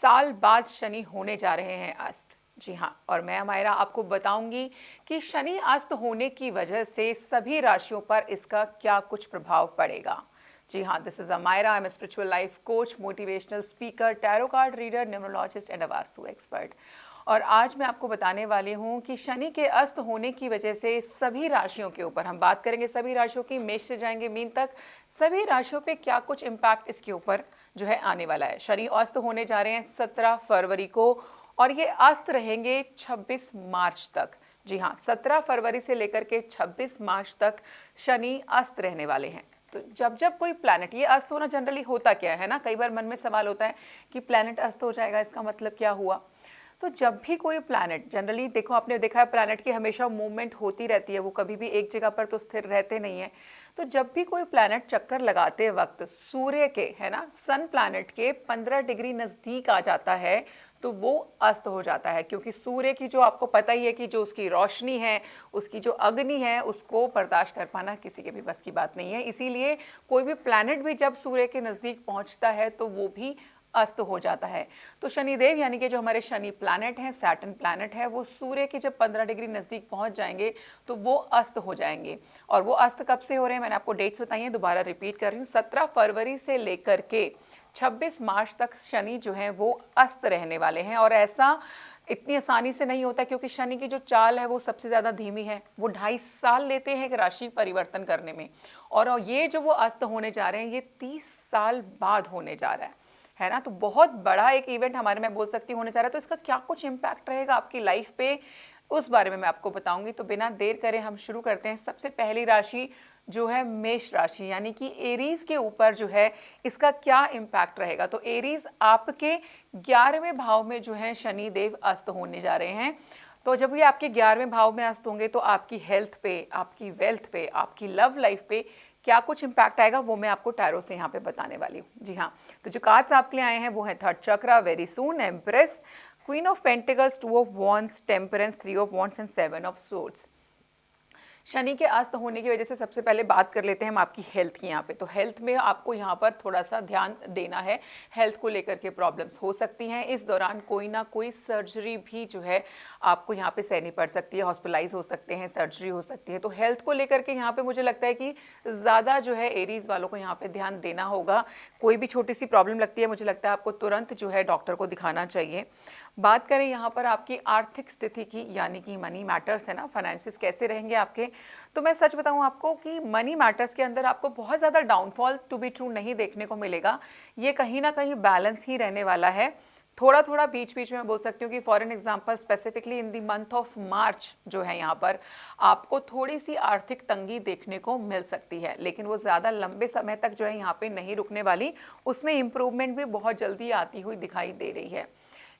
साल बाद शनि होने जा रहे हैं अस्त। जी हाँ, और मैं अमायरा आपको बताऊंगी कि शनि अस्त होने की वजह से सभी राशियों पर इसका क्या कुछ प्रभाव पड़ेगा। जी हाँ, this is Amaira. I am a spiritual life coach, motivational speaker, tarot card reader, numerologist and a vastu expert. और आज मैं आपको बताने वाली हूँ कि शनि के अस्त होने की वजह से सभी राशियों के ऊपर, हम बात करेंगे सभी राशियों की, मेष से जाएंगे मीन तक, सभी राशियों पे क्या कुछ इम्पैक्ट इसके ऊपर जो है आने वाला है। शनि अस्त होने जा रहे हैं 17 फरवरी को और ये अस्त रहेंगे 26 मार्च तक। जी हाँ, 17 फरवरी से लेकर के 26 मार्च तक शनि अस्त रहने वाले हैं। तो जब जब कोई प्लैनेट, ये अस्त होना जनरली होता क्या है ना, कई बार मन में सवाल होता है कि प्लैनेट अस्त हो जाएगा, इसका मतलब क्या हुआ। तो जब भी कोई प्लैनेट, जनरली देखो आपने देखा है प्लैनेट की हमेशा मूवमेंट होती रहती है, वो कभी भी एक जगह पर तो स्थिर रहते नहीं है। तो जब भी कोई प्लैनेट चक्कर लगाते वक्त सूर्य के, है ना, सन प्लैनेट के 15 डिग्री नज़दीक आ जाता है तो वो अस्त हो जाता है, क्योंकि सूर्य की जो आपको पता ही है कि जो उसकी रोशनी है, उसकी जो अग्नि है, उसको बर्दाश्त कर पाना किसी के भी बस की बात नहीं है। इसीलिए कोई भी प्लैनेट भी जब सूर्य के नज़दीक पहुंचता है तो वो भी अस्त हो जाता है। तो शनिदेव यानी कि जो हमारे शनि प्लैनेट हैं, सैटर्न प्लैनेट है, वो सूर्य के जब 15 डिग्री नज़दीक पहुंच जाएंगे तो वो अस्त हो जाएंगे। और वो अस्त कब से हो रहे हैं, मैंने आपको डेट्स बताई हैं, दोबारा रिपीट कर रही हूँ। 17 फरवरी से लेकर के 26 मार्च तक शनि जो है वो अस्त रहने वाले हैं। और ऐसा इतनी आसानी से नहीं होता, क्योंकि शनि की जो चाल है वो सबसे ज़्यादा धीमी है। वो 2.5 साल लेते हैं एक राशि परिवर्तन करने में, और ये जो वो अस्त होने जा रहे हैं ये 30 साल बाद होने जा रहा है ना। तो बहुत बड़ा एक इवेंट हमारे, मैं बोल सकती हूँ, होने जा रहा है। तो इसका क्या कुछ इम्पैक्ट रहेगा आपकी लाइफ पे, उस बारे में मैं आपको बताऊंगी। तो बिना देर करे हम शुरू करते हैं। सबसे पहली राशि जो है मेष राशि, यानी कि एरीज के ऊपर जो है इसका क्या इम्पैक्ट रहेगा। तो एरीज आपके 11वें भाव में जो है शनि देव अस्त होने जा रहे हैं। तो जब ये आपके 11वें भाव में अस्त होंगे तो आपकी हेल्थ पे, आपकी वेल्थ पे, आपकी लव लाइफ पे क्या कुछ इम्पैक्ट आएगा वो मैं आपको टैरो से यहाँ पे बताने वाली हूँ। जी हाँ, तो जो कार्ड्स आपके लिए आए हैं वो है third chakra, very soon, empress, queen of pentacles, 2 of wands, temperance, 3 of wands and 7 of swords. Shani के अस्त होने की वजह से सबसे पहले बात कर लेते हैं हम आपकी हेल्थ की यहाँ पे। तो हेल्थ में आपको यहाँ पर थोड़ा सा ध्यान देना है। हेल्थ को लेकर के प्रॉब्लम्स हो सकती हैं। इस दौरान कोई ना कोई सर्जरी भी जो है आपको यहाँ पे सहनी पड़ सकती है, हॉस्पिटलाइज हो सकते हैं, सर्जरी हो सकती है। तो हेल्थ को लेकर के यहाँ पे मुझे लगता है कि ज़्यादा जो है एरीज वालों को यहाँ पे ध्यान देना होगा। कोई भी छोटी सी प्रॉब्लम लगती है, मुझे लगता है आपको तुरंत जो है डॉक्टर को दिखाना चाहिए। बात करें यहाँ पर आपकी आर्थिक स्थिति की, यानी कि मनी मैटर्स है ना, फाइनेंसिस कैसे रहेंगे आपके। तो मैं सच बताऊं आपको कि मनी मैटर्स के अंदर आपको बहुत ज़्यादा डाउनफॉल टू बी ट्रू नहीं देखने को मिलेगा। ये कहीं ना कहीं बैलेंस ही रहने वाला है। थोड़ा थोड़ा बीच बीच में मैं बोल सकती हूँ कि for an example specifically in the month of March जो है यहाँ पर आपको थोड़ी सी आर्थिक तंगी देखने को मिल सकती है, लेकिन वो ज़्यादा लंबे समय तक जो है यहाँ पे नहीं रुकने वाली। उसमें इम्प्रूवमेंट भी बहुत जल्दी आती हुई दिखाई दे रही है।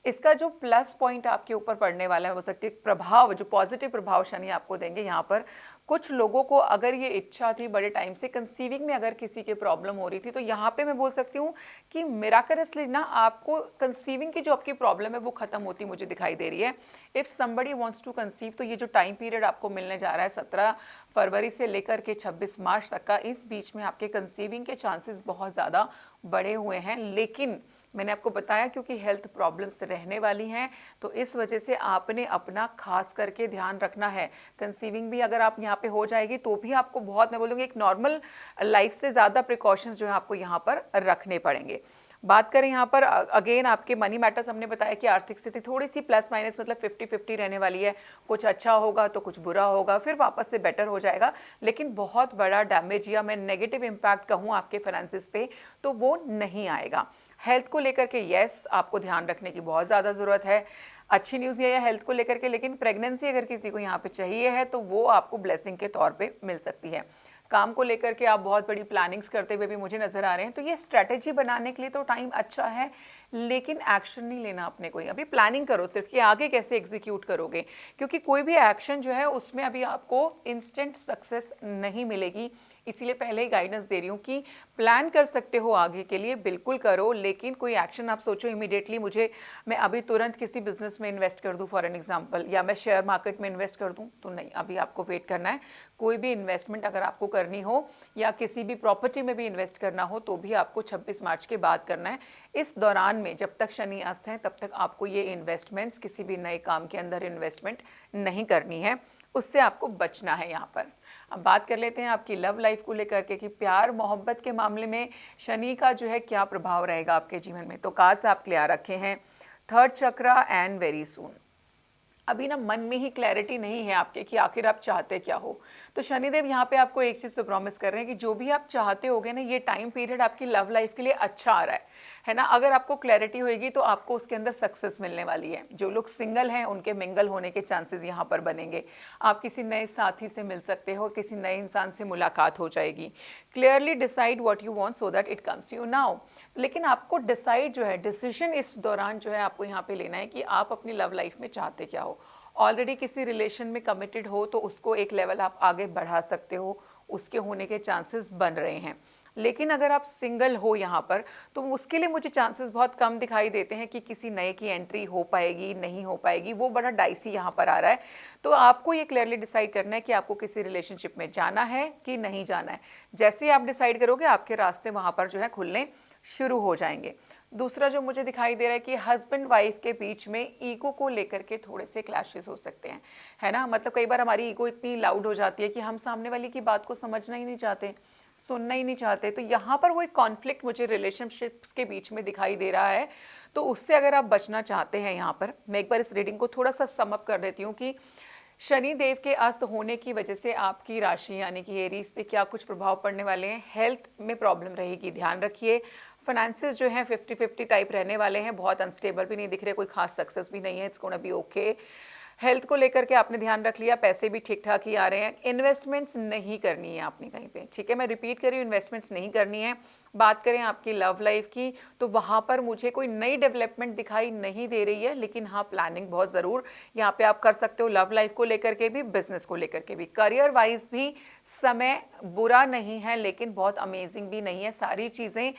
इसका जो प्लस पॉइंट आपके ऊपर पड़ने वाला है, हो सकती है प्रभाव, जो पॉजिटिव प्रभाव शनि आपको देंगे यहाँ पर। कुछ लोगों को अगर ये इच्छा थी बड़े टाइम से, कंसीविंग में अगर किसी के प्रॉब्लम हो रही थी, तो यहाँ पे मैं बोल सकती हूँ कि मिराकलसली ना आपको कंसीविंग की जो आपकी प्रॉब्लम है वो खत्म होती मुझे दिखाई दे रही है। If somebody wants to conceive, तो ये जो टाइम पीरियड आपको मिलने जा रहा है 17 फरवरी से लेकर के 26 मार्च तक का, इस बीच में आपके कंसीविंग के चांसेस बहुत ज़्यादा बढ़े हुए हैं। लेकिन मैंने आपको बताया क्योंकि हेल्थ प्रॉब्लम्स रहने वाली हैं, तो इस वजह से आपने अपना खास करके ध्यान रखना है। कंसीविंग भी अगर आप यहाँ पे हो जाएगी तो भी आपको बहुत, मैं बोलूँगी एक नॉर्मल लाइफ से ज़्यादा प्रिकॉशंस जो है आपको यहाँ पर रखने पड़ेंगे। बात करें यहाँ पर अगेन आपके मनी मैटर्स, हमने बताया कि आर्थिक स्थिति थोड़ी सी प्लस माइनस मतलब 50-50 रहने वाली है। कुछ अच्छा होगा तो कुछ बुरा होगा, फिर वापस से बेटर हो जाएगा। लेकिन बहुत बड़ा डैमेज या मैं नेगेटिव इम्पैक्ट कहूँ आपके फाइनेंसिस पे तो वो नहीं आएगा। हेल्थ को लेकर के यस आपको ध्यान रखने की बहुत ज़्यादा ज़रूरत है। अच्छी न्यूज़ ये है हेल्थ को लेकर के, लेकिन प्रेगनेंसी अगर किसी को यहाँ पे चाहिए है तो वो आपको ब्लेसिंग के तौर पे मिल सकती है। काम को लेकर के आप बहुत बड़ी प्लानिंग्स करते हुए भी मुझे नज़र आ रहे हैं, तो ये स्ट्रैटेजी बनाने के लिए तो टाइम अच्छा है, लेकिन एक्शन नहीं लेना अपने कोई। अभी प्लानिंग करो सिर्फ कि आगे कैसे एग्जीक्यूट करोगे, क्योंकि कोई भी एक्शन जो है उसमें अभी आपको इंस्टेंट सक्सेस नहीं मिलेगी। इसीलिए पहले ही गाइडेंस दे रही हूँ कि प्लान कर सकते हो आगे के लिए, बिल्कुल करो, लेकिन कोई एक्शन आप सोचो इमीडिएटली मैं अभी तुरंत किसी बिजनेस में इन्वेस्ट कर दूँ फॉर एन एग्जांपल, या मैं शेयर मार्केट में इन्वेस्ट कर दूँ, तो नहीं, अभी आपको वेट करना है। कोई भी इन्वेस्टमेंट अगर आपको करनी हो या किसी भी प्रॉपर्टी में भी इन्वेस्ट करना हो तो भी आपको 26 मार्च के बाद करना है। इस दौरान में जब तक शनि अस्त है तब तक आपको ये इन्वेस्टमेंट्स, किसी भी नए काम के अंदर इन्वेस्टमेंट नहीं करनी है, उससे आपको बचना है यहाँ पर। अब बात कर लेते हैं आपकी लव लाइफ को लेकर के कि प्यार मोहब्बत के मामले में शनि का जो है क्या प्रभाव रहेगा आपके जीवन में। तो कार्ड्स आप क्लियर रखे हैं, third chakra and very soon. अभी ना मन में ही क्लैरिटी नहीं है आपके कि आखिर आप चाहते क्या हो। तो शनिदेव यहाँ पे आपको एक चीज़ तो प्रॉमिस कर रहे हैं कि जो भी आप चाहते होगे ना, ये टाइम पीरियड आपकी लव लाइफ के लिए अच्छा आ रहा है ना। अगर आपको क्लैरिटी होगी तो आपको उसके अंदर सक्सेस मिलने वाली है। जो लोग सिंगल हैं उनके मिंगल होने के चांसेस यहाँ पर बनेंगे। आप किसी नए साथी से मिल सकते हो और किसी नए इंसान से मुलाकात हो जाएगी। Clearly decide what you want so that it comes you now. लेकिन आपको डिसाइड जो है, डिसीजन इस दौरान जो है आपको यहाँ पे लेना है कि आप अपनी लव लाइफ में चाहते क्या हो। ऑलरेडी किसी रिलेशन में कमिटेड हो तो उसको एक लेवल आप आगे बढ़ा सकते हो, उसके होने के चांसेस बन रहे हैं। लेकिन अगर आप सिंगल हो यहाँ पर तो उसके लिए मुझे चांसेस बहुत कम दिखाई देते हैं कि किसी नए की एंट्री हो पाएगी, नहीं हो पाएगी, वो बड़ा डाइसी यहाँ पर आ रहा है। तो आपको ये क्लियरली डिसाइड करना है कि आपको किसी रिलेशनशिप में जाना है कि नहीं जाना है। जैसे ही आप डिसाइड करोगे आपके रास्ते वहाँ पर जो है खुलने शुरू हो जाएंगे। दूसरा जो मुझे दिखाई दे रहा है कि हस्बैंड वाइफ के बीच में ईगो को लेकर के थोड़े से क्लैशेस हो सकते हैं, है ना। मतलब कई बार हमारी ईगो इतनी लाउड हो जाती है कि हम सामने वाले की बात को समझना ही नहीं चाहते, सुनना ही नहीं चाहते। तो यहाँ पर वो एक कॉन्फ्लिक्ट मुझे रिलेशनशिप्स के बीच में दिखाई दे रहा है। तो उससे अगर आप बचना चाहते हैं, यहाँ पर मैं एक बार इस रीडिंग को थोड़ा सा सम अप कर देती हूँ कि शनि देव के अस्त होने की वजह से आपकी राशि यानी कि एरीज पे क्या कुछ प्रभाव पड़ने वाले हैं। हेल्थ में प्रॉब्लम रहेगी, ध्यान रखिए। फाइनेंसेस जो हैं 50-50 टाइप रहने वाले हैं, बहुत अनस्टेबल भी नहीं दिख रहे, कोई खास सक्सेस भी नहीं है, it's gonna be okay. Health को लेकर के आपने ध्यान रख लिया, पैसे भी ठीक ठाक ही आ रहे हैं। इन्वेस्टमेंट्स नहीं करनी है आपने कहीं पे, ठीक है, मैं रिपीट कर रही हूँ, इन्वेस्टमेंट्स नहीं करनी है। बात करें आपकी लव लाइफ की तो वहाँ पर मुझे कोई नई डेवलपमेंट दिखाई नहीं दे रही है, लेकिन हाँ प्लानिंग बहुत ज़रूर यहाँ पे आप कर सकते हो, लव लाइफ को लेकर के भी, बिजनेस को लेकर के भी। करियर वाइज भी समय बुरा नहीं है लेकिन बहुत अमेजिंग भी नहीं है। सारी चीज़ें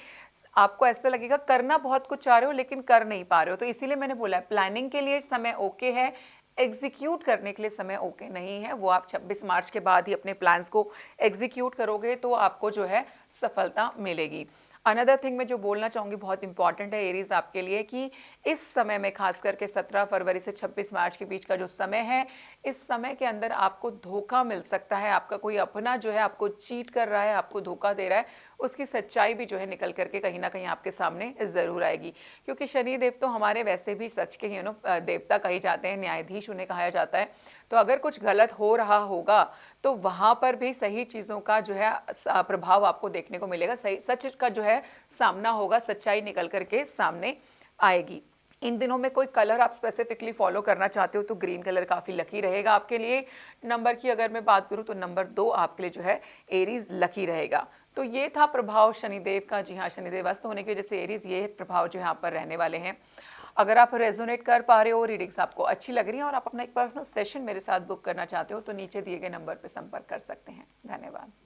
आपको ऐसा लगेगा करना बहुत कुछ चाह रहे हो लेकिन कर नहीं पा रहे हो। तो इसीलिए मैंने बोला है प्लानिंग के लिए समय ओके है, एग्जीक्यूट करने के लिए समय ओके नहीं है। वो आप 26 मार्च के बाद ही अपने प्लान्स को एग्जीक्यूट करोगे तो आपको जो है सफलता मिलेगी। अनदर थिंग मैं जो बोलना चाहूँगी बहुत इंपॉर्टेंट है एरीज आपके लिए कि इस समय में खास करके 17 फरवरी से 26 मार्च के बीच का जो समय है, इस समय के अंदर आपको धोखा मिल सकता है। आपका कोई अपना जो है आपको चीट कर रहा है, आपको धोखा दे रहा है, उसकी सच्चाई भी जो है निकल करके कहीं ना कहीं आपके सामने ज़रूर आएगी। क्योंकि शनि देव तो हमारे वैसे भी सच के ही देवता कहे जाते हैं, न्यायाधीश उन्हें कहा जाता है। तो अगर कुछ गलत हो रहा होगा तो वहाँ पर भी सही चीज़ों का जो है प्रभाव आपको देखने को मिलेगा, सही सच का जो है सामना होगा, सच्चाई निकल करके सामने आएगी। इन दिनों में कोई कलर आप स्पेसिफिकली फॉलो करना चाहते हो तो ग्रीन कलर काफ़ी लकी रहेगा आपके लिए। नंबर की अगर मैं बात करूं तो नंबर 2 आपके लिए जो है एरीज लकी रहेगा। तो ये था प्रभाव शनिदेव का। जी हाँ, शनिदेव अस्त होने की वजह से एरीज ये प्रभाव जो यहाँ पर रहने वाले हैं। अगर आप रेजोनेट कर पा रहे हो, रीडिंग्स आपको अच्छी लग रही हैं और आप अपना एक पर्सनल सेशन मेरे साथ बुक करना चाहते हो तो नीचे दिए गए नंबर पर संपर्क कर सकते हैं। धन्यवाद।